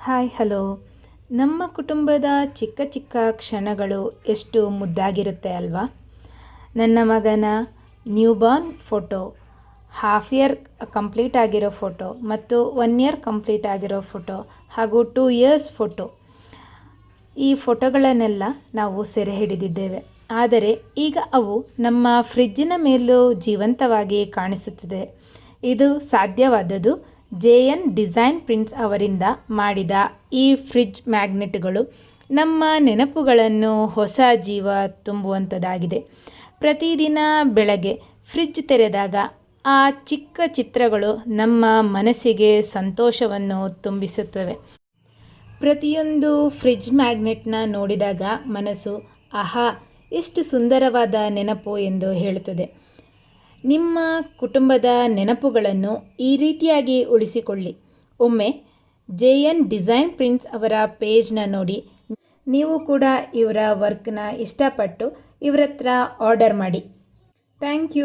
Hi hello. ನಮ್ಮ ಕುಟುಂಬದ ಚಿಕ್ಕ ಚಿಕ್ಕ ಕ್ಷಣಗಳು ಎಷ್ಟು ಮುದ್ದಾಗಿರುತ್ತೆ ಅಲ್ವಾ. ನನ್ನ ಮಗನ newborn photo, half year complete ಆಗಿರೋ ಫೋಟೋ ಮತ್ತು 1 ಇಯರ್ ಕಂಪ್ಲೀಟ್ ಆಗಿರೋ ಫೋಟೋ ಹಾಗೂ 2 ಇಯರ್ಸ್ ಫೋಟೋ, ಈ ಫೋಟೋಗಳನ್ನೆಲ್ಲ ನಾವು ಸೆರೆ ಹಿಡಿದಿದ್ದೇವೆ. ಆದರೆ ಈಗ ಅವು ನಮ್ಮ ಫ್ರಿಜ್ಜಿನ ಮೇಲೂ ಜೀವಂತವಾಗಿ ಕಾಣಿಸುತ್ತಿದೆ. ಇದು ಸಾಧ್ಯವಾದದ್ದು JN ಡಿಸೈನ್ ಪ್ರಿಂಟ್ಸ್ ಅವರಿಂದ ಮಾಡಿದ ಈ ಫ್ರಿಡ್ಜ್ ಮ್ಯಾಗ್ನೆಟ್ಗಳು ನಮ್ಮ ನೆನಪುಗಳನ್ನು ಹೊಸ ಜೀವ ತುಂಬುವಂಥದ್ದಾಗಿದೆ. ಪ್ರತಿದಿನ ಬೆಳಗ್ಗೆ ಫ್ರಿಡ್ಜ್ ತೆರೆದಾಗ ಆ ಚಿಕ್ಕ ಚಿತ್ರಗಳು ನಮ್ಮ ಮನಸ್ಸಿಗೆ ಸಂತೋಷವನ್ನು ತುಂಬಿಸುತ್ತವೆ. ಪ್ರತಿಯೊಂದು ಫ್ರಿಡ್ಜ್ ಮ್ಯಾಗ್ನೆಟ್ನ ನೋಡಿದಾಗ ಮನಸ್ಸು ಆಹಾ, ಎಷ್ಟು ಸುಂದರವಾದ ನೆನಪು ಎಂದು ಹೇಳುತ್ತದೆ. ನಿಮ್ಮ ಕುಟುಂಬದ ನೆನಪುಗಳನ್ನು ಈ ರೀತಿಯಾಗಿ ಉಳಿಸಿಕೊಳ್ಳಿ. ಒಮ್ಮೆ JN ಡಿಸೈನ್ ಪ್ರಿಂಟ್ಸ್ ಅವರ ಪೇಜ್ನ ನೋಡಿ. ನೀವು ಕೂಡ ಇವರ ವರ್ಕ್ನ ಇಷ್ಟಪಟ್ಟು ಇವರ ಹತ್ರ ಆರ್ಡರ್ ಮಾಡಿ. Thank you.